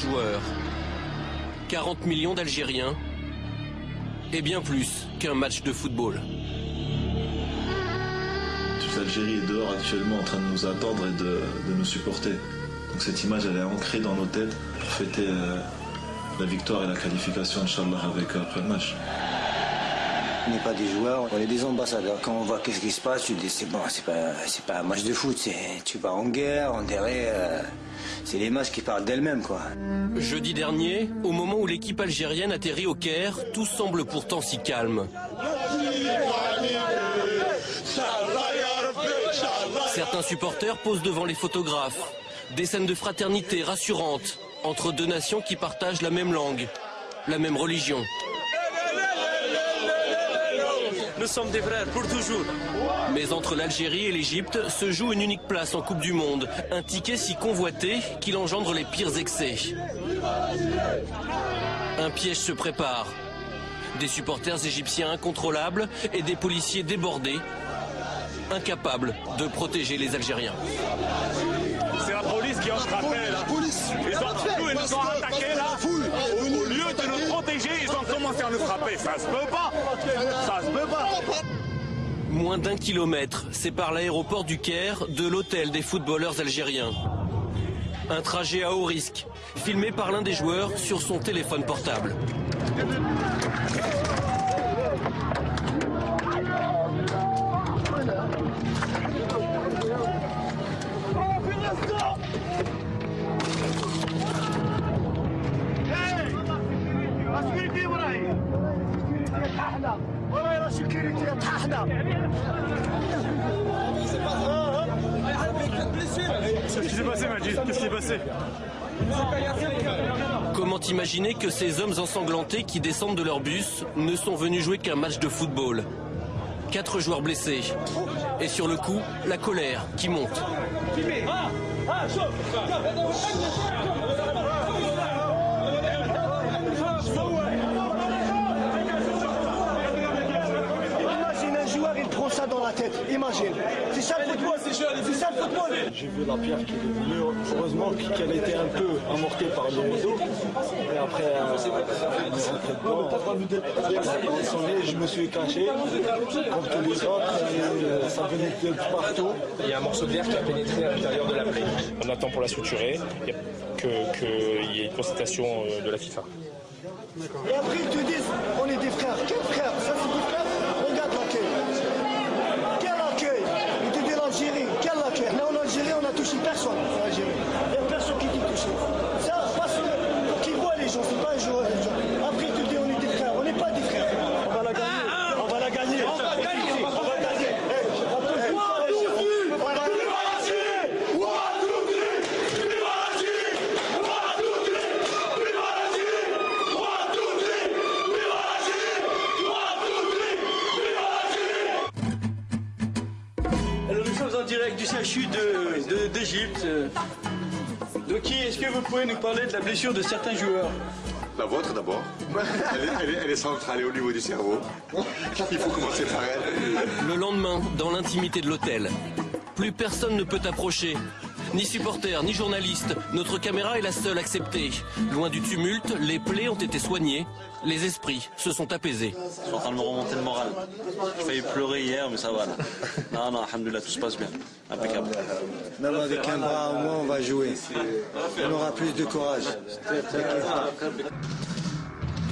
joueurs, 40 millions d'Algériens et bien plus qu'un match de football. Toute l'Algérie est dehors actuellement en train de nous attendre et de nous supporter. Donc cette image elle est ancrée dans nos têtes pour fêter la victoire et la qualification, Inch'Allah, après le match. On n'est pas des joueurs, on est des ambassadeurs. Quand on voit qu'est-ce qui se passe, tu te dis c'est bon, c'est pas un match de foot, tu vas en guerre, on dirait, c'est les matchs qui parlent d'elles-mêmes, quoi. Jeudi dernier, au moment où l'équipe algérienne atterrit au Caire, tout semble pourtant si calme. Certains supporters posent devant les photographes. Des scènes de fraternité rassurantes entre deux nations qui partagent la même langue, la même religion. Nous sommes des frères pour toujours. Mais entre l'Algérie et l'Égypte se joue une unique place en Coupe du Monde. Un ticket si convoité qu'il engendre les pires excès. Un piège se prépare. Des supporters égyptiens incontrôlables et des policiers débordés, incapables de protéger les Algériens. C'est la police qui a frappé là. Ils nous ont attaqués là. Au lieu de nous protéger, ils ont commencé à nous frapper. Ça se peut pas. Ça se peut pas. Moins d'1 kilomètre sépare l'aéroport du Caire de l'hôtel des footballeurs algériens. Un trajet à haut risque, filmé par l'un des joueurs sur son téléphone portable. Qu'est-ce qui s'est passé, Majid? Qu'est-ce qui s'est passé? Comment imaginer que ces hommes ensanglantés qui descendent de leur bus ne sont venus jouer qu'un match de football? 4 joueurs blessés. Et sur le coup, la colère qui monte. Ça dans la tête, imagine. C'est ça le football, c'est ça le football. J'ai vu la pierre qui est devenue, heureusement qu'elle était un peu amortée par le moto. Et après, je me suis caché, comme tous les autres, et ça venait de partout. Il y a un morceau de verre qui a pénétré à l'intérieur de la plaie. On attend pour la suturer, qu'il y ait une constatation de la FIFA. Et après ils te disent, on est des frères. Quels frères? Ça c'est des frères? Regarde l'accueil. Quel accueil? Là en Algérie, on n'a touché personne en Algérie. Il n'y a personne qui dit touché. Ça, parce que pour qu'ils voient les gens, c'est pas un joueur. Après, ils te disent on est des frères. On n'est pas des frères. On va la gagner. On va la gagner. On va gagner. On va gagner. En direct du CHU d'Égypte. Doki, est-ce que vous pouvez nous parler de la blessure de certains joueurs? La vôtre d'abord. Elle est centrale au niveau du cerveau. Il faut commencer par elle. Le lendemain, dans l'intimité de l'hôtel, plus personne ne peut approcher. Ni supporters, ni journalistes. Notre caméra est la seule acceptée. Loin du tumulte, les plaies ont été soignées. Les esprits se sont apaisés. Je suis en train de me remonter le moral. J'ai failli pleurer hier, mais ça va. Là. Non, alhamdoulilah, tout se passe bien. Impeccable. Même avec un bras au moins, on va jouer. On aura plus de courage.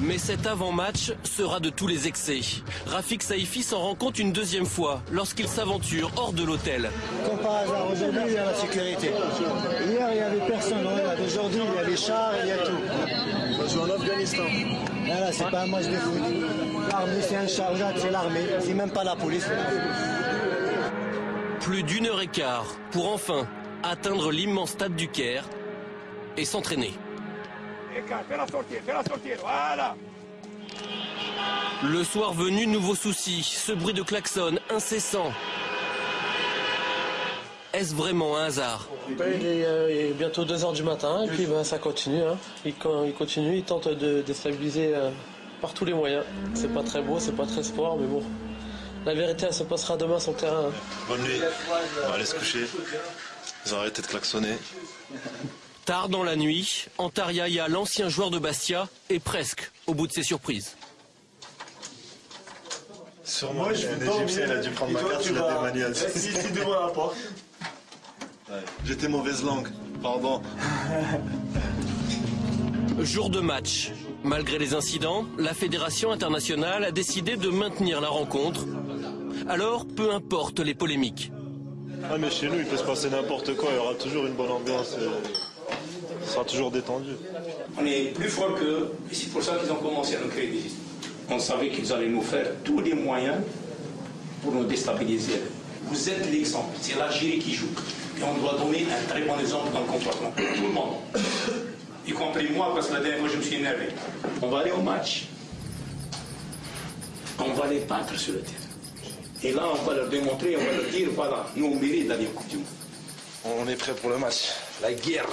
Mais cet avant-match sera de tous les excès. Rafik Saïfi s'en rend compte une deuxième fois lorsqu'il s'aventure hors de l'hôtel. Comme par hasard, aujourd'hui, il y a la sécurité. Hier, il n'y avait personne. Aujourd'hui, il y a les chars, il y a tout. On va jouer en Afghanistan. Là, c'est pas un match de foot. L'armée, c'est un char, c'est l'armée. C'est même pas la police. Plus d'1 heure et quart pour enfin atteindre l'immense stade du Caire et s'entraîner. Fais-la sortir, voilà. Le soir venu, nouveau souci, ce bruit de klaxon incessant. Est-ce vraiment un hasard? Il est bientôt 2 h du matin et puis ça continue. Hein. Il continue, il tente de déstabiliser par tous les moyens. C'est pas très beau, c'est pas très sport, mais bon. La vérité, elle se passera demain sur le terrain. Hein. Bonne nuit, on va aller se coucher. Ils ont arrêté de klaxonner. Tard dans la nuit, Antar Yahya, l'ancien joueur de Bastia, est presque au bout de ses surprises. Sûrement, un Égyptien, il a dû prendre ma carte, il a des manuels. Si devant la porte. Ouais. J'étais mauvaise langue, pardon. Jour de match. Malgré les incidents, la Fédération internationale a décidé de maintenir la rencontre. Alors, peu importe les polémiques. Ah mais chez nous, il peut se passer n'importe quoi, il y aura toujours une bonne ambiance, ça sera toujours détendu. On est plus fort qu'eux, et c'est pour ça qu'ils ont commencé à nous créer des histoires. On savait qu'ils allaient nous faire tous les moyens pour nous déstabiliser. Vous êtes l'exemple, c'est l'Algérie qui joue. Et on doit donner un très bon exemple dans le comportement. Tout le monde. Y compris moi, parce que la dernière fois, je me suis énervé. On va aller au match. On va les battre sur le terrain. Et là, on va leur démontrer, on va leur dire, voilà, nous, on mérite d'aller au Coupe du Monde. On est prêt pour le match. La guerre.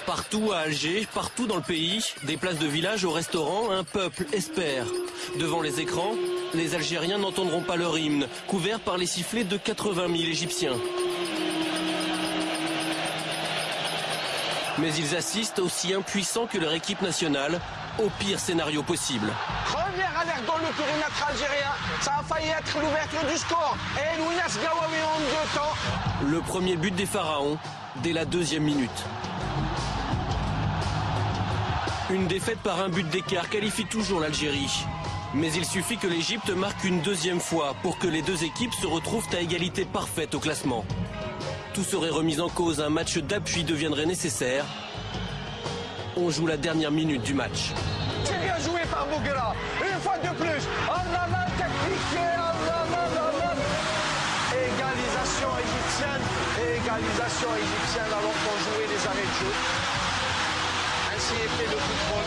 Partout à Alger, partout dans le pays, des places de village au restaurant, un peuple espère. Devant les écrans, les Algériens n'entendront pas leur hymne, couvert par les sifflets de 80 000 Égyptiens. Mais ils assistent, aussi impuissants que leur équipe nationale, au pire scénario possible. Première alerte dans le périmètre algérien. Ça a failli être l'ouverture du score. Et Lounas Gawawi en 2 temps. Le premier but des Pharaons, dès la 2e minute. Une défaite par un but d'écart qualifie toujours l'Algérie. Mais il suffit que l'Égypte marque une 2e fois pour que les deux équipes se retrouvent à égalité parfaite au classement. Tout serait remis en cause, un match d'appui deviendrait nécessaire. On joue la dernière minute du match. C'est bien joué par Bouguera. Une fois de plus. Oh là là, technique. Oh là là là là. Égalisation égyptienne. Égalisation égyptienne alors qu'on jouait les arrêts de jeu. Ainsi est fait le football.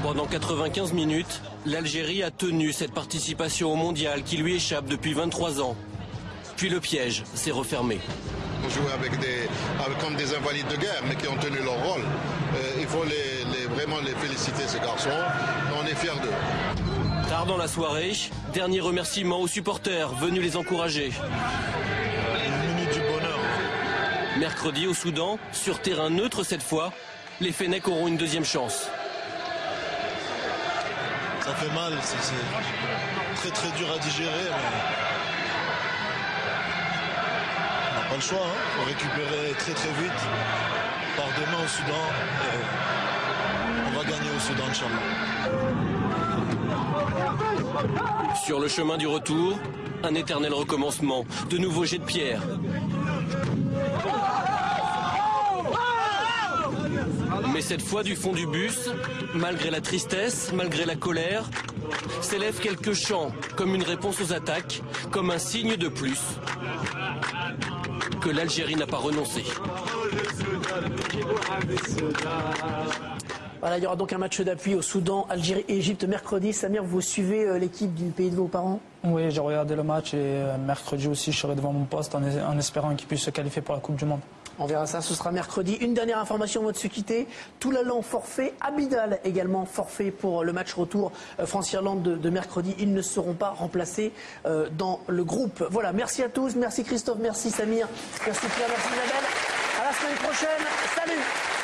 Pendant 95 minutes, l'Algérie a tenu cette participation au mondial qui lui échappe depuis 23 ans. Puis le piège s'est refermé. On jouait comme des invalides de guerre, mais qui ont tenu leur rôle. Il faut vraiment les féliciter, ces garçons. On est fiers d'eux. Tard dans la soirée, dernier remerciement aux supporters venus les encourager. Une minute du bonheur. Mercredi au Soudan, sur terrain neutre cette fois, les Fennecs auront une 2e chance. Ça fait mal, c'est très dur à digérer, mais on n'a pas le choix, hein. Faut récupérer très vite. On part demain au Soudan et on va gagner au Soudan, Inch'Allah. Sur le chemin du retour, un éternel recommencement, de nouveaux jets de pierre. Mais cette fois du fond du bus, malgré la tristesse, malgré la colère, s'élèvent quelques chants, comme une réponse aux attaques, comme un signe de plus que l'Algérie n'a pas renoncé. Voilà, il y aura donc un match d'appui au Soudan, Algérie et Égypte mercredi. Samir, vous suivez l'équipe du pays de vos parents? Oui, j'ai regardé le match et mercredi aussi, je serai devant mon poste en espérant qu'ils puissent se qualifier pour la Coupe du Monde. On verra ça, ce sera mercredi. Une dernière information avant de se quitter. Toulalan forfait, Abidal également forfait pour le match retour France-Irlande de mercredi. Ils ne seront pas remplacés dans le groupe. Voilà, merci à tous. Merci Christophe, merci Samir, merci Pierre, merci Isabelle. À la semaine prochaine. Salut!